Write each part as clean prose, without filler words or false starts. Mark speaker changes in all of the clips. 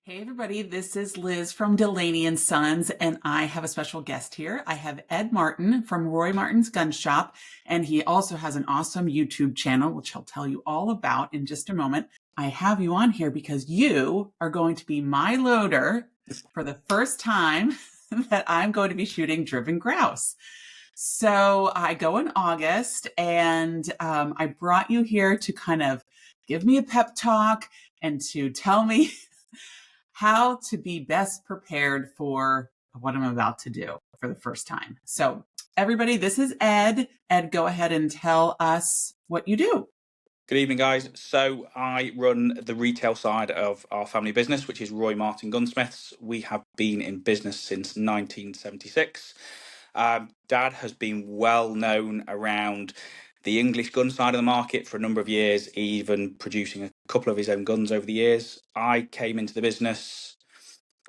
Speaker 1: Hey everybody, this is Liz from Delaney and Sons, and I have a special guest here. I have Ed Martin from Roy Martin's Gun Shop, and he also has an awesome YouTube channel, which I'll tell you all about in just a moment. I have you on here because you are going to be my loader for the first time that I'm going to be shooting driven grouse. So I go in August, and I brought you here to kind of give me a pep talk and to tell me how to be best prepared for what I'm about to do for the first time. So, everybody, this is Ed. Ed, go ahead and tell us what you do.
Speaker 2: Good evening, guys. So I run the retail side of our family business, which is Roy Martin Gunsmiths. We have been in business since 1976. Dad has been well known around the English gun side of the market for a number of years, even producing a couple of his own guns over the years. I came into the business,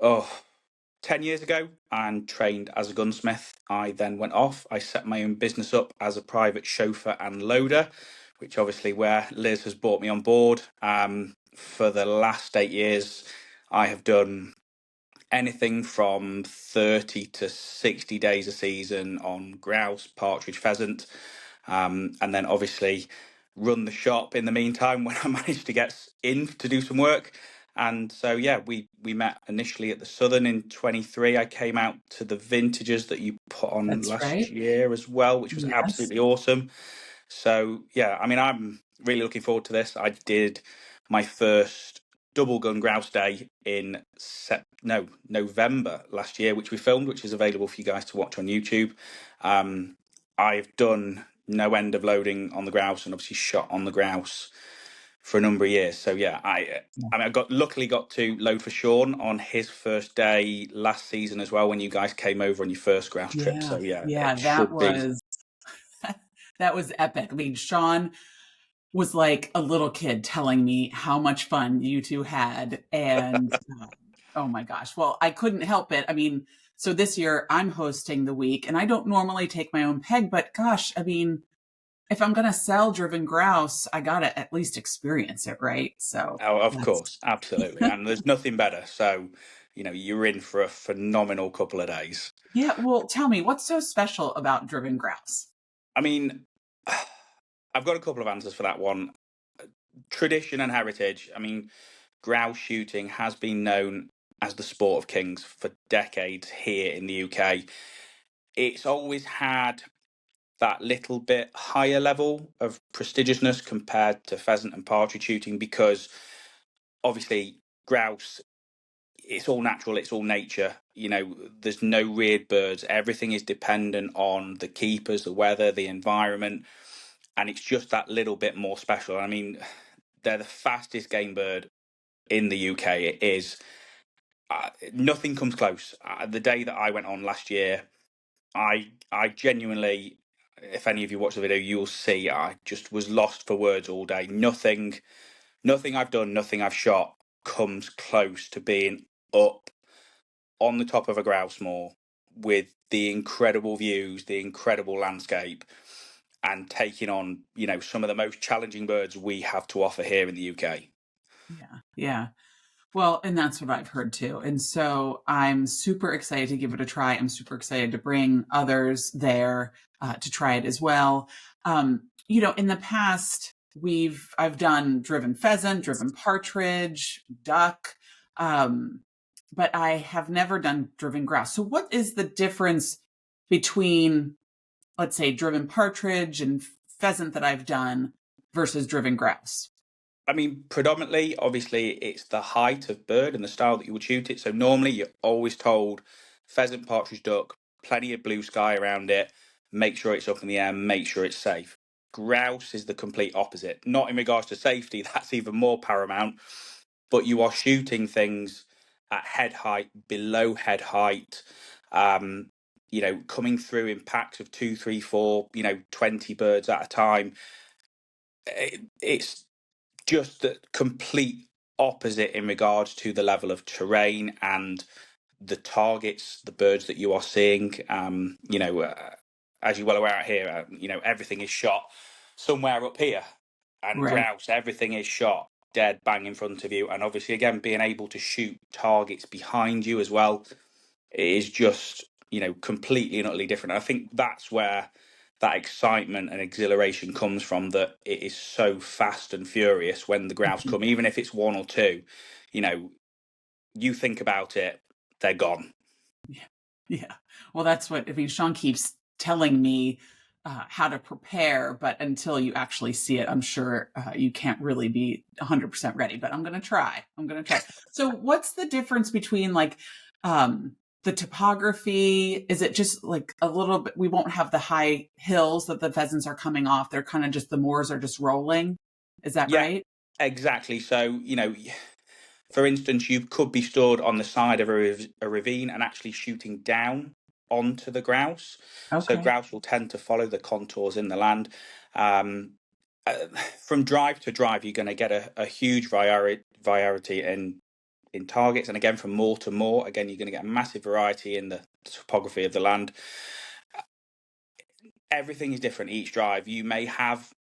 Speaker 2: 10 years ago and trained as a gunsmith. I then went off. I set my own business up as a private chauffeur and loader, which obviously where Liz has brought me on board. For the last 8 years, I have done anything from 30 to 60 days a season on grouse, partridge, pheasant, and then obviously run the shop in the meantime when I managed to get in to do some work. And so, yeah, we met initially at the Southern in 23. I came out to the vintages that you put on
Speaker 1: That's
Speaker 2: last
Speaker 1: right.
Speaker 2: year as well, which was
Speaker 1: Yes.
Speaker 2: absolutely awesome. So, yeah, I mean, I'm really looking forward to this. I did my first double gun grouse day in November last year, which we filmed, which is available for you guys to watch on YouTube. I've done no end of loading on the grouse and obviously shot on the grouse for a number of years. So yeah, I mean, luckily got to load for Sean on his first day last season as well when you guys came over on your first grouse trip.
Speaker 1: Yeah.
Speaker 2: So yeah,
Speaker 1: Yeah,
Speaker 2: it should be.
Speaker 1: that was epic. I mean, Sean was like a little kid telling me how much fun you two had, and oh my gosh. Well, I couldn't help it. I mean, so this year I'm hosting the week, and I don't normally take my own peg, but gosh, I mean, if I'm going to sell driven grouse, I got to at least experience it, right? So
Speaker 2: Oh, of
Speaker 1: that's,
Speaker 2: course, absolutely, and there's nothing better. So you're in for a phenomenal couple of days.
Speaker 1: yeah. Well, tell me, what's so special about driven grouse?
Speaker 2: I mean, I've got a couple of answers for that one. Tradition and heritage. I mean, grouse shooting has been known as the sport of kings for decades here in the UK. It's always had that little bit higher level of prestigiousness compared to pheasant and partridge shooting because obviously grouse, it's all natural, it's all nature. There's no reared birds. Everything is dependent on the keepers, the weather, the environment, and it's just that little bit more special. I mean, they're the fastest game bird in the UK. It is. Nothing comes close. The day that I went on last year, I genuinely, if any of you watch the video, you'll see I just was lost for words all day. Nothing I've done, nothing I've shot comes close to being up on the top of a grouse moor with the incredible views, the incredible landscape, and taking on, some of the most challenging birds we have to offer here in the UK.
Speaker 1: Yeah. Yeah. Well, and that's what I've heard too. And so I'm super excited to give it a try. I'm super excited to bring others there to try it as well. In the past, I've done driven pheasant, driven partridge, duck, but I have never done driven grouse. So, what is the difference between, let's say, driven partridge and pheasant that I've done versus driven grouse?
Speaker 2: I mean, predominantly, obviously, it's the height of bird and the style that you would shoot it. So normally, you're always told pheasant, partridge, duck, plenty of blue sky around it. Make sure it's up in the air. Make sure it's safe. Grouse is the complete opposite. Not in regards to safety; that's even more paramount. But you are shooting things at head height, below head height. Coming through in packs of two, three, four, 20 birds at a time. It's just the complete opposite in regards to the level of terrain and the targets, the birds that you are seeing. As you're well aware out here, everything is shot somewhere up here, and
Speaker 1: Right.
Speaker 2: grouse, everything is shot dead bang in front of you, and obviously again being able to shoot targets behind you as well is just, completely and utterly different. I think that's where that excitement and exhilaration comes from, that it is so fast and furious when the grouse
Speaker 1: Mhm.
Speaker 2: come, even if it's one or two. you know you think about it, they're gone.
Speaker 1: Yeah. Yeah. Well, that's what I mean. Sean keeps telling me how to prepare, but until you actually see it, I'm sure you can't really be 100% ready. But I'm going to try. I'm going to try. So, what's the difference between like the topography? Is it just like a little bit? We won't have the high hills that the pheasants are coming off. They're kind of just the moors are just rolling. Is that
Speaker 2: Yeah,
Speaker 1: right?
Speaker 2: exactly. So, for instance, you could be stored on the side of a ravine and actually shooting down onto the grouse. So
Speaker 1: Okay.
Speaker 2: grouse will tend to follow the contours in the land. Um, uh, from drive to drive, you're going to get a huge variety in targets, and again from moor to moor, again you're going to get a massive variety in the topography of the land. Everything is different each drive. You may have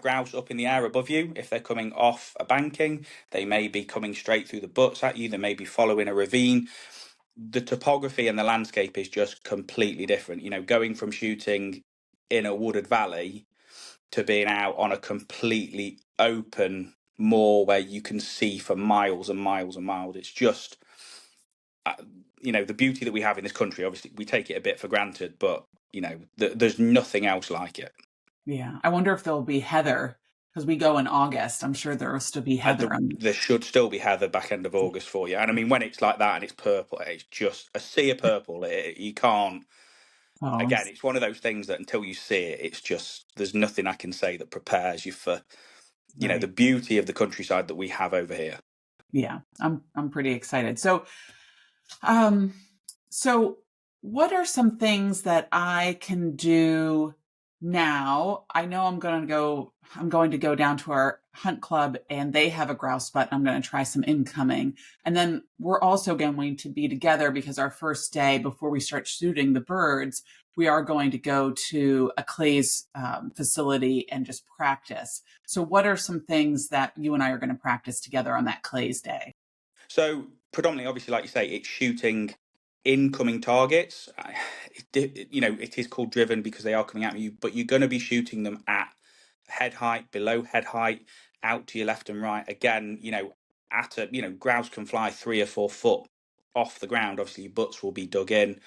Speaker 2: grouse up in the air above you if they're coming off a banking. They may be coming straight through the butts at you. They may be following a ravine. The topography and the landscape is just completely different. Going from shooting in a wooded valley to being out on a completely open moor where you can see for miles and miles and miles. It's just, uh, the beauty that we have in this country. Obviously, we take it a bit for granted, but there's nothing else like it.
Speaker 1: Yeah. I wonder if there'll be heather because we go in August. I'm sure there'll still be heather on.
Speaker 2: There should still be heather back end of August for you, and I mean when it's like that and it's purple, it's just a sea of purple. You can't.
Speaker 1: Oh,
Speaker 2: Again, it's one of those things that until you see it, it's just there's nothing I can say that prepares you for the
Speaker 1: right.
Speaker 2: beauty of the countryside that we have over here.
Speaker 1: Yeah. I'm pretty excited. Um, so what are some things that I can do now? I know I'm going to go down to our hunt club and they have a grouse butt. I'm going to try some incoming. And then we're also going to be together because our first day before we start shooting the birds, we are going to go to a Clay's facility and just practice. So what are some things that you and I are going to practice together on that Clay's day?
Speaker 2: So predominantly, obviously, like you say, it's shooting incoming targets. It is called driven because they are coming at you, but you're going to be shooting them at head height, below head height, out to your left and right. Again, grouse can fly 3 or 4 foot off the ground. Obviously, your butts will be dug in.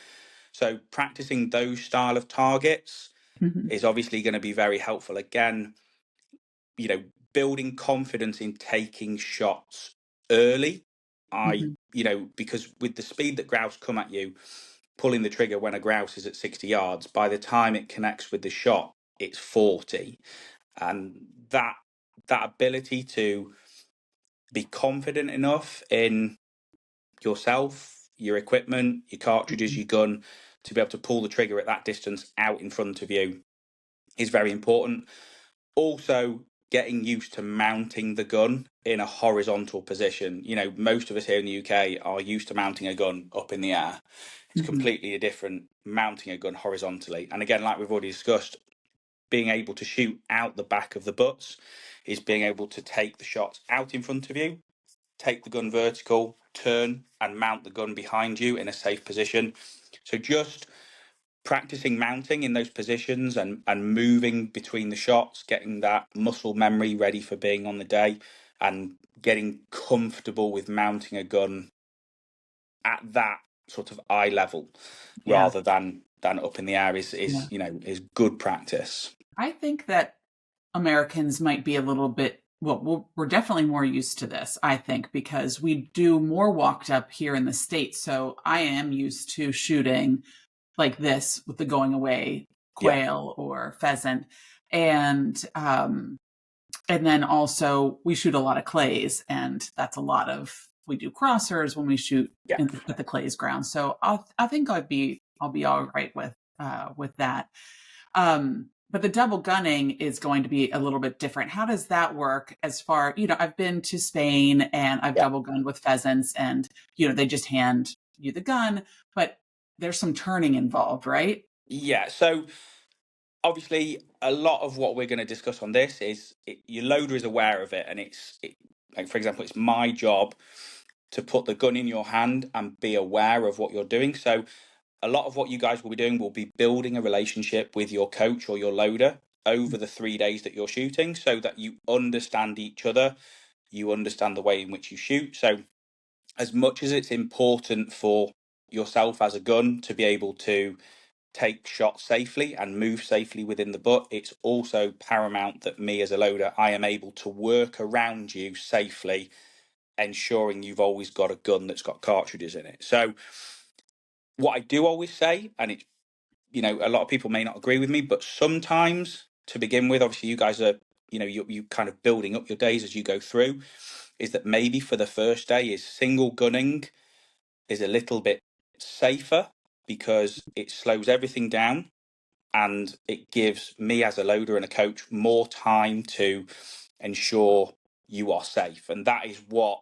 Speaker 2: So practicing those style of targets
Speaker 1: Hmm.
Speaker 2: is obviously going to be very helpful. Again, you know, building confidence in taking shots early.
Speaker 1: Hmm.
Speaker 2: Because with the speed that grouse come at you, pulling the trigger when a grouse is at 60 yards, by the time it connects with the shot, it's 40. And that ability to be confident enough in yourself, your equipment, your cartridges,
Speaker 1: Hmm.
Speaker 2: your gun, to be able to pull the trigger at that distance out in front of you is very important. Also, getting used to mounting the gun in a horizontal position. Most of us here in the UK are used to mounting a gun up in the air. It's
Speaker 1: Hmm.
Speaker 2: completely a different mounting a gun horizontally. And again, like we've already discussed, being able to shoot out the back of the butts is being able to take the shots out in front of you, take the gun vertical, turn and mount the gun behind you in a safe position. So just practicing mounting in those positions and moving between the shots, getting that muscle memory ready for being on the day, and getting comfortable with mounting a gun at that sort of eye level
Speaker 1: Yeah.
Speaker 2: rather than up in the air is
Speaker 1: Yeah.
Speaker 2: is good practice.
Speaker 1: I think that Americans might be a little bit, well, we're definitely more used to this, I think, because we do more walked up here in the States. So I am used to shooting like this with the going away
Speaker 2: Yeah.
Speaker 1: quail or pheasant. And and then also we shoot a lot of clays, and that's a lot of, we do crossers when we shoot
Speaker 2: Yeah.
Speaker 1: at the clays ground. So I think I'll be all right with that. But the double gunning is going to be a little bit different. How does that work as far, I've been to Spain and I've
Speaker 2: Yeah.
Speaker 1: double gunned with pheasants and, they just hand you the gun, but there's some turning involved, right?
Speaker 2: Yeah. So obviously, a lot of what we're going to discuss on this is your loader is aware of it, and Like, for example, it's my job to put the gun in your hand and be aware of what you're doing. So a lot of what you guys will be doing will be building a relationship with your coach or your loader over the 3 days that you're shooting, so that you understand each other, you understand the way in which you shoot. So as much as it's important for yourself as a gun to be able to take shots safely and move safely within the butt, it's also paramount that me as a loader, I am able to work around you safely, ensuring you've always got a gun that's got cartridges in it. So what I do always say, and it's, a lot of people may not agree with me, but sometimes, to begin with, obviously you guys are, you kind of building up your days as you go through, is that maybe for the first day is single gunning is a little bit safer, because it slows everything down and it gives me as a loader and a coach more time to ensure you are safe. And that is what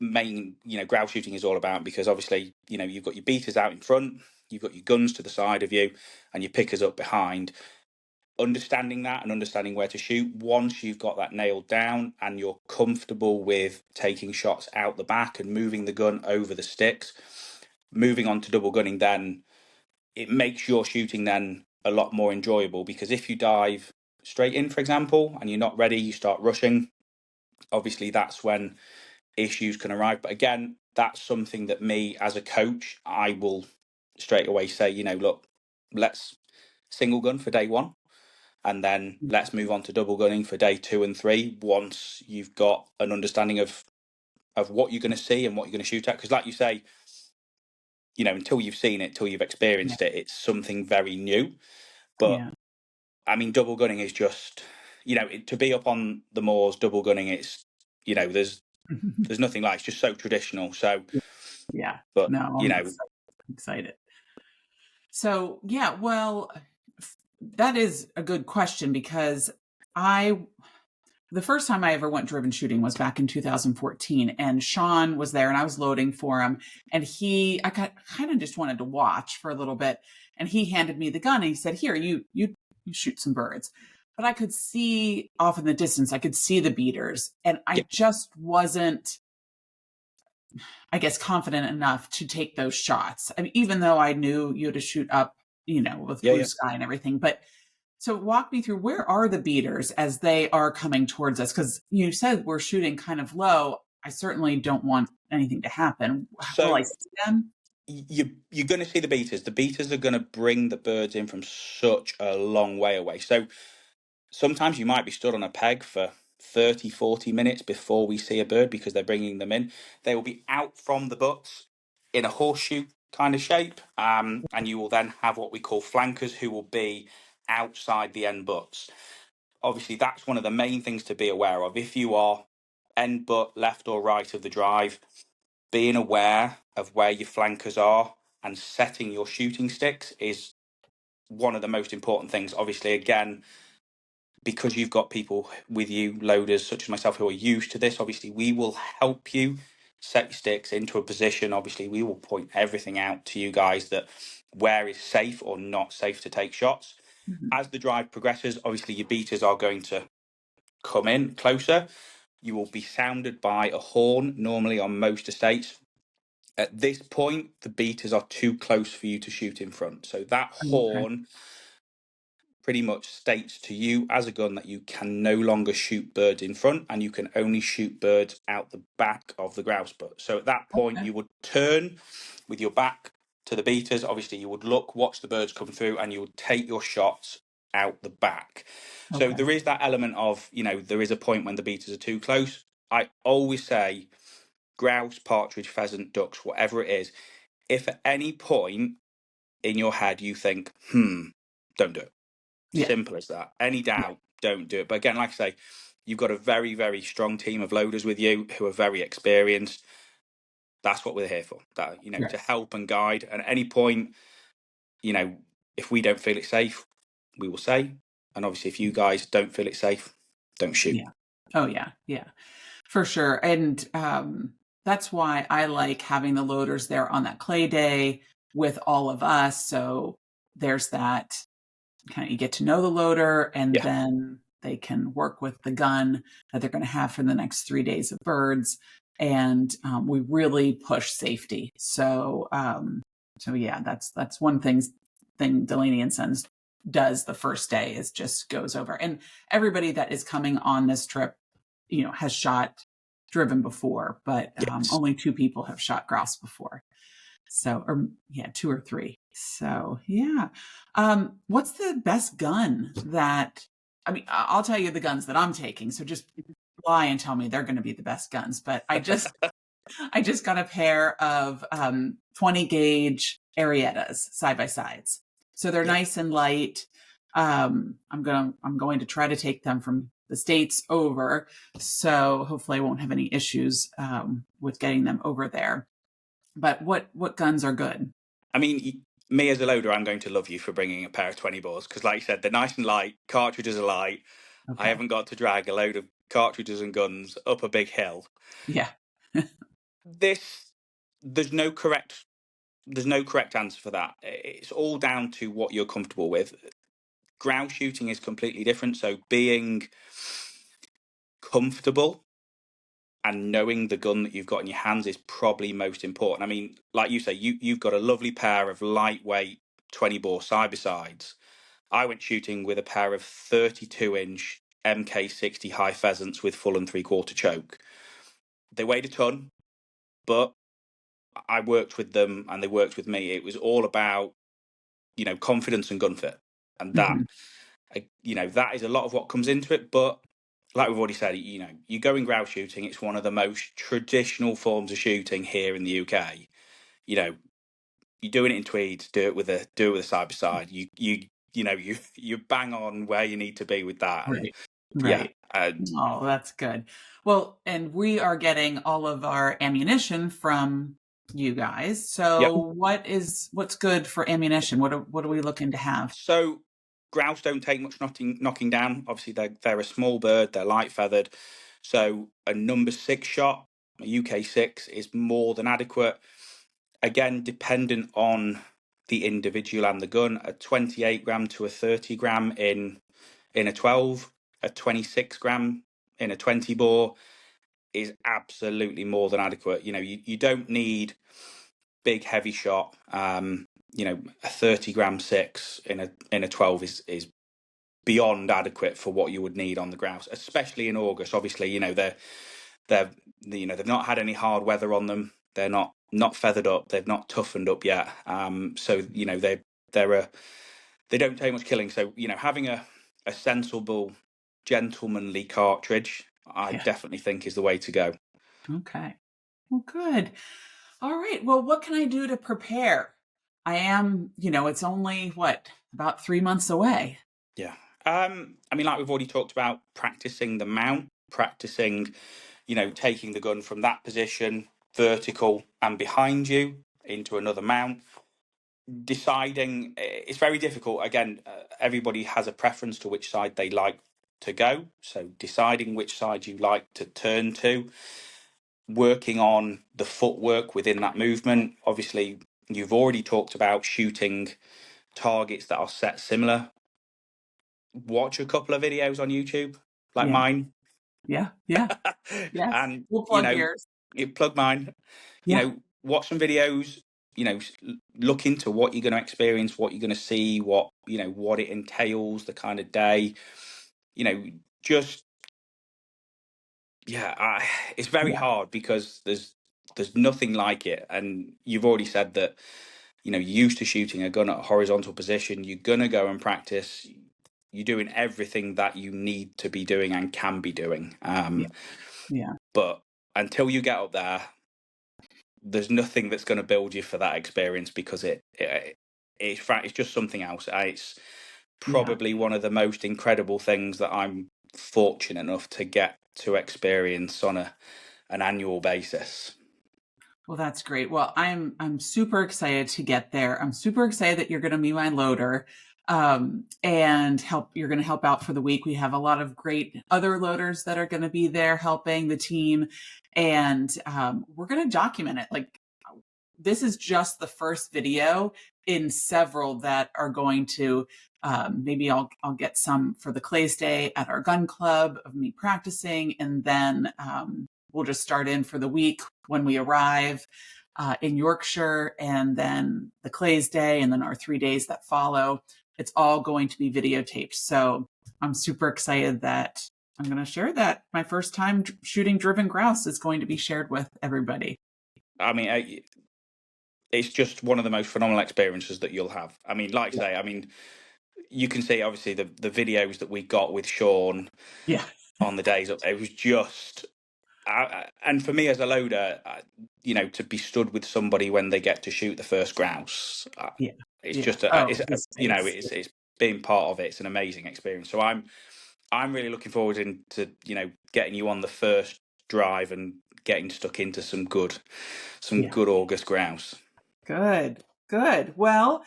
Speaker 2: main, grouse shooting is all about, because obviously, you've got your beaters out in front, you've got your guns to the side of you, and your pickers up behind. Understanding that and understanding where to shoot, once you've got that nailed down and you're comfortable with taking shots out the back and moving the gun over the sticks, moving on to double gunning, then it makes your shooting then a lot more enjoyable. Because if you dive straight in, for example, and you're not ready, you start rushing, obviously that's when issues can arrive. But again, that's something that me as a coach, I will straight away say, look, let's single gun for day one, and then let's move on to double gunning for day 2 and 3, once you've got an understanding of what you're going to see and what you're going to shoot at. Because like you say, until you've seen it, till you've
Speaker 1: Yeah.
Speaker 2: experienced it, it's something very new. But
Speaker 1: Yeah.
Speaker 2: I mean, double gunning is just, to be up on the moors, double gunning, it's, there's nothing like, it's just so traditional. So,
Speaker 1: Yeah.
Speaker 2: but,
Speaker 1: No, I'm excited. So, yeah, well, that is a good question, because the first time I ever went driven shooting was back in 2014, and Sean was there and I was loading for him, and I kind of just wanted to watch for a little bit, and he handed me the gun and he said, "Here, you shoot some birds." But I could see off in the distance, I could see the beaters, and
Speaker 2: yeah,
Speaker 1: I just wasn't, I guess, confident enough to take those shots. I mean, even though I knew you had to shoot up, with
Speaker 2: yeah,
Speaker 1: blue
Speaker 2: yeah.
Speaker 1: sky and everything. But so walk me through, where are the beaters as they are coming towards us? Because you said we're shooting kind of low. I certainly don't want anything to happen. Will I
Speaker 2: So
Speaker 1: see them?
Speaker 2: you're going to see the beaters. The beaters are going to bring the birds in from such a long way away. So sometimes you might be stood on a peg for 30, 40 minutes before we see a bird, because they're bringing them in. They will be out from the butts in a horseshoe kind of shape, and you will then have what we call flankers, who will be outside the end butts. Obviously, that's one of the main things to be aware of. If you are end butt left or right of the drive, being aware of where your flankers are and setting your shooting sticks is one of the most important things. Obviously, again, because you've got people with you, loaders such as myself, who are used to this, obviously we will help you set your sticks into a position. Obviously, we will point everything out to you guys, that where is safe or not safe to take shots.
Speaker 1: Mhm.
Speaker 2: As the drive progresses, obviously your beaters are going to come in closer. You will be sounded by a horn, normally on most estates. At this point, the beaters are too close for you to shoot in front. So that
Speaker 1: Okay.
Speaker 2: horn pretty much states to you as a gun that you can no longer shoot birds in front, and you can only shoot birds out the back of the grouse butt. So at that point,
Speaker 1: Okay.
Speaker 2: you would turn with your back to the beaters. Obviously, you would look, watch the birds come through, and you would take your shots out the back. So
Speaker 1: Okay.
Speaker 2: there is that element of, there is a point when the beaters are too close. I always say, grouse, partridge, pheasant, ducks, whatever it is, if at any point in your head you think, don't do it.
Speaker 1: Yeah.
Speaker 2: Simple as that. Any
Speaker 1: Yeah.
Speaker 2: doubt, don't do it. But again, like I say, you've got a very, very strong team of loaders with you who are very experienced. That's what we're here for. That, to
Speaker 1: Right.
Speaker 2: help and guide. And at any point, you know, if we don't feel it safe, we will say. And obviously, if you guys don't feel it safe, don't shoot.
Speaker 1: Yeah. Oh yeah. Yeah. For sure. And that's why I like having the loaders there on that clay day with all of us. So there's that kind of, you get to know the loader, and
Speaker 2: Yeah,
Speaker 1: then they can work with the gun that they're going to have for the next 3 days of birds. And we really push safety. So yeah, that's one thing Delaney and Sons does the first day is just goes over. And everybody that is coming on this trip, has driven before, but
Speaker 2: Yes.
Speaker 1: only 2 people have shot grouse before. So, or yeah, 2 or 3. So yeah. What's the best gun I'll tell you the guns that I'm taking. So just lie and tell me they're going to be the best guns. But I just got a pair of 20 gauge Ariettas side by sides. So they're
Speaker 2: Yeah.
Speaker 1: nice and light. I'm going to try to take them from the States over. So hopefully I won't have any issues with getting them over there. But what guns are good?
Speaker 2: I mean, me as a loader, I'm going to love you for bringing a pair of 20 bores because, like you said, they're nice and light. Cartridges are light. I
Speaker 1: Okay.
Speaker 2: haven't got to drag a load of cartridges and guns up a big hill.
Speaker 1: Yeah.
Speaker 2: This, there's no correct, there's no correct answer for that. It's all down to what you're comfortable with. Grouse shooting is completely different. So being comfortable and knowing the gun that you've got in your hands is probably most important. I mean, like you say, you've got a lovely pair of lightweight 20 bore side by sides. I went shooting with a pair of 32-inch MK60 high pheasants with full and 3/4 choke. They weighed a ton, but I worked with them and they worked with me. It was all about, confidence and gun fit. And
Speaker 1: Hmm.
Speaker 2: that is a lot of what comes into it. But like we've already said, you go in grouse shooting, it's one of the most traditional forms of shooting here in the UK. You're doing it in tweeds, do it with a side by side. You bang on where you need to be with that. And
Speaker 1: Right.
Speaker 2: yeah,
Speaker 1: Right. Oh, that's good. Well, and we are getting all of our ammunition from you guys.
Speaker 2: yep.
Speaker 1: So what's good for ammunition? What are we looking to have?
Speaker 2: So grouse don't take much knocking down. Obviously, they're a small bird. They're light feathered. So a number 6 shot, a UK 6, is more than adequate. Again, dependent on the individual and the gun. A 28 gram to a 30 gram in a 12, a 26 gram in a 20 bore is absolutely more than adequate. You don't need big heavy shot. A 30 gram 6 in a 12 is beyond adequate for what you would need on the grouse, especially in August. Obviously, they've not had any hard weather on them. They're not feathered up. They've not toughened up yet. So they don't take much killing. So having a sensible, gentlemanly cartridge, I
Speaker 1: Yeah.
Speaker 2: definitely think is the way to go.
Speaker 1: Okay. Well, good. All right. Well, what can I do to prepare? It's only about 3 months away.
Speaker 2: Yeah. I mean, like we've already talked about, practicing the mount, practicing, taking the gun from that position, vertical and behind you into another mount. Deciding, it's very difficult. Again, everybody has a preference to which side they like to go. So deciding which side you like to turn to, working on the footwork within that movement. Obviously, you've already talked about shooting targets that are set similar. Watch a couple of videos on YouTube, like
Speaker 1: Yeah.
Speaker 2: mine,
Speaker 1: Yeah. Yeah. Yes.
Speaker 2: and
Speaker 1: We'll plug yours.
Speaker 2: you plug mine.
Speaker 1: Yeah.
Speaker 2: Watch some videos. Look into what you're going to experience, what you're going to see, what it entails, the kind of day. Just it's very
Speaker 1: Yeah.
Speaker 2: hard because there's nothing like it, and you've already said that. You're used to shooting a gun at a horizontal position. You're gonna go and practice. You're doing everything that you need to be doing and can be doing.
Speaker 1: Yeah. Yeah.
Speaker 2: But until you get up there, there's nothing that's going to build you for that experience because it's just something else. It's
Speaker 1: Yeah.
Speaker 2: probably one of the most incredible things that I'm fortunate enough to get to experience on an annual basis.
Speaker 1: Well, that's great. Well, I'm super excited to get there. I'm super excited that you're going to be my loader, and help. You're going to help out for the week. We have a lot of great other loaders that are going to be there helping the team, and we're going to document it. Like, this is just the first video. in several that are going to, maybe I'll get some for the Clays Day at our gun club of me practicing, and then we'll just start in for the week when we arrive in Yorkshire, and then the Clays Day, and then our 3 days that follow. It's all going to be videotaped. So I'm super excited that I'm going to share that my first time shooting driven grouse is going to be shared with everybody.
Speaker 2: I mean, it's just one of the most phenomenal experiences that you'll have. I mean, like I say, I mean, you can see obviously the videos that we got with Sean
Speaker 1: Yeah.
Speaker 2: on the days up. It was just, and for me as a loader, you know, to be stood with somebody when they get to shoot the first grouse,
Speaker 1: Yeah.
Speaker 2: it's
Speaker 1: Yeah.
Speaker 2: just
Speaker 1: Oh,
Speaker 2: it's
Speaker 1: his
Speaker 2: you know,
Speaker 1: face.
Speaker 2: it's being part of it. It's an amazing experience. So I'm really looking forward to, you know, getting you on the first drive and getting stuck into some good
Speaker 1: Yeah.
Speaker 2: August grouse.
Speaker 1: Good. Good. Well,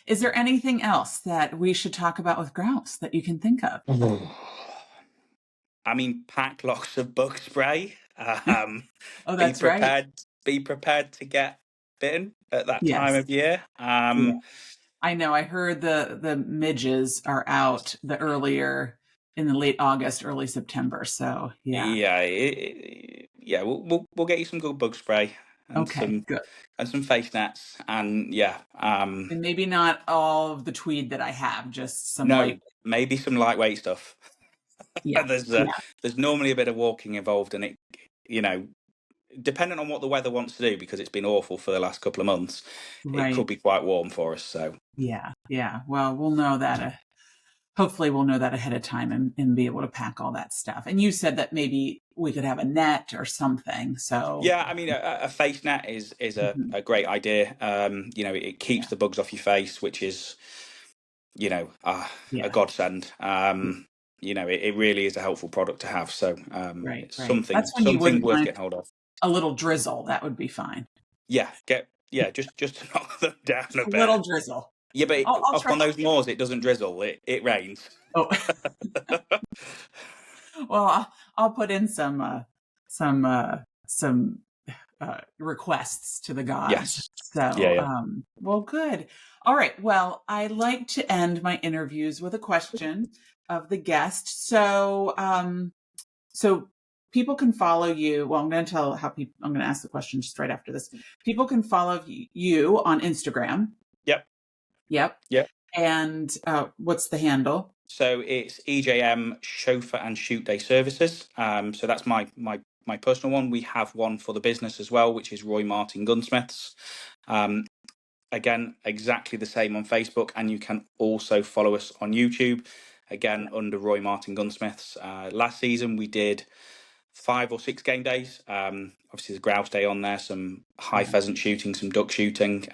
Speaker 1: is there anything else that we should talk about with grouse that you can think of?
Speaker 2: I mean, pack lots of bug spray.
Speaker 1: Oh,
Speaker 2: Be
Speaker 1: that's right.
Speaker 2: prepared. Be prepared to get bitten at that time
Speaker 1: Yes.
Speaker 2: of year.
Speaker 1: Yeah. I know. I heard the midges are out the earlier in the late August, early September. So yeah.
Speaker 2: Yeah, yeah. We'll get you some good bug spray
Speaker 1: Okay. Good.
Speaker 2: and some face nets, and yeah.
Speaker 1: And maybe not all of the tweed that I have, just some
Speaker 2: No,
Speaker 1: light.
Speaker 2: maybe some lightweight stuff.
Speaker 1: Yeah. Yeah.
Speaker 2: There's normally a bit of walking involved, and it, you know, depending on what the weather wants to do, because it's been awful for the last couple of months, it could
Speaker 1: Right.
Speaker 2: be quite warm for us. So
Speaker 1: Yeah. Yeah. Well, we'll know that. Hopefully, we'll know that ahead of time and be able to pack all that stuff. And you said that maybe we could have a net or something. So
Speaker 2: yeah, I mean, a face net is
Speaker 1: mhm,
Speaker 2: a great idea. You know, it keeps
Speaker 1: yeah.
Speaker 2: the bugs off your face, which is, you know, a
Speaker 1: Yeah.
Speaker 2: godsend. You know, it really is a helpful product to have. So
Speaker 1: Right.
Speaker 2: it's
Speaker 1: Right. That's when you
Speaker 2: something
Speaker 1: wouldn't
Speaker 2: worth
Speaker 1: mind
Speaker 2: getting hold of.
Speaker 1: a little drizzle. That would be fine.
Speaker 2: Yeah, just to knock them down
Speaker 1: Just
Speaker 2: a
Speaker 1: a
Speaker 2: bit.
Speaker 1: little drizzle.
Speaker 2: Yeah, but
Speaker 1: I'll
Speaker 2: up
Speaker 1: try.
Speaker 2: on those moors, it doesn't drizzle. It rains.
Speaker 1: Oh, well, I'll put in some some requests to the gods.
Speaker 2: Yes. Yeah,
Speaker 1: So,
Speaker 2: yeah.
Speaker 1: well, good. All right. Well, I like to end my interviews with a question of the guest. So, so people can follow you. Well, I'm going to tell how people. I'm going to ask the question just right after this. People can follow you on Instagram.
Speaker 2: Yep.
Speaker 1: Yep.
Speaker 2: Yep.
Speaker 1: And what's the handle?
Speaker 2: So it's EJM Chauffeur and Shoot Day Services. So that's my personal one. We have one for the business as well, which is Roy Martin Gunsmiths. Um, Again, exactly the same on Facebook, and you can also follow us on YouTube. Again, under Roy Martin Gunsmiths. Last season we did 5 or 6 game days. Obviously, there's grouse day on there, some high
Speaker 1: Yeah.
Speaker 2: pheasant shooting, some duck shooting.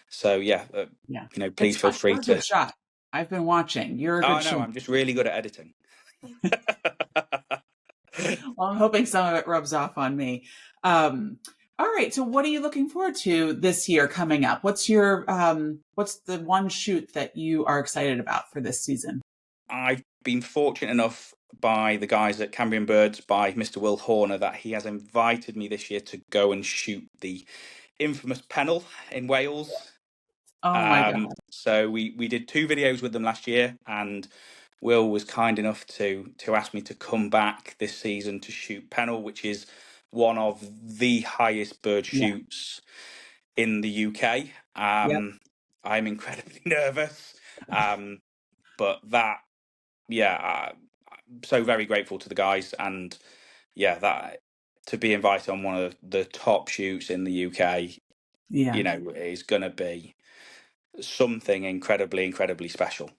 Speaker 2: So yeah,
Speaker 1: Yeah.
Speaker 2: you know,
Speaker 1: It's
Speaker 2: please feel
Speaker 1: fun.
Speaker 2: free
Speaker 1: You're a good
Speaker 2: to.
Speaker 1: shot. I've been watching. You're a
Speaker 2: Oh
Speaker 1: good
Speaker 2: no,
Speaker 1: shot.
Speaker 2: I'm just really good at editing.
Speaker 1: Well, I'm hoping some of it rubs off on me. All right. So what are you looking forward to this year coming up? What's what's the one shoot that you are excited about for this season?
Speaker 2: I've been fortunate enough by the guys at Cambrian Birds, by Mr. Will Horner, that he has invited me this year to go and shoot the infamous Pennell in Wales.
Speaker 1: Oh my God.
Speaker 2: So we did 2 videos with them last year, and Will was kind enough to ask me to come back this season to shoot Pennell, which is one of the highest bird
Speaker 1: Yeah.
Speaker 2: shoots in the UK.
Speaker 1: Yep.
Speaker 2: I'm incredibly nervous, but that, yeah, I'm so very grateful to the guys, and yeah, that to be invited on one of the top shoots in the UK, you
Speaker 1: Yeah.
Speaker 2: know, is going to be something incredibly special.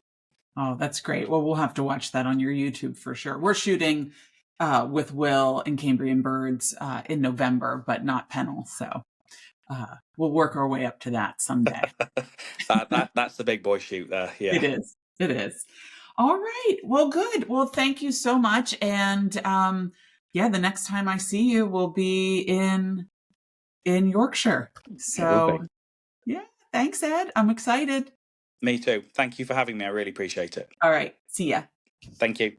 Speaker 1: Oh, that's great. Well, we'll have to watch that on your YouTube for sure. We're shooting with Will and Cambrian Birds in November, but not Pennell. So we'll work our way up to that someday.
Speaker 2: That's the big boy shoot there.
Speaker 1: It
Speaker 2: Yeah.
Speaker 1: is. It is. All right. Well, good. Well, thank you so much. And yeah, the next time I see you will be in Yorkshire.
Speaker 2: It will
Speaker 1: So
Speaker 2: be.
Speaker 1: yeah, thanks, Ed. I'm excited.
Speaker 2: Me too. Thank you for having me. I really appreciate it.
Speaker 1: All right. See ya.
Speaker 2: Thank you.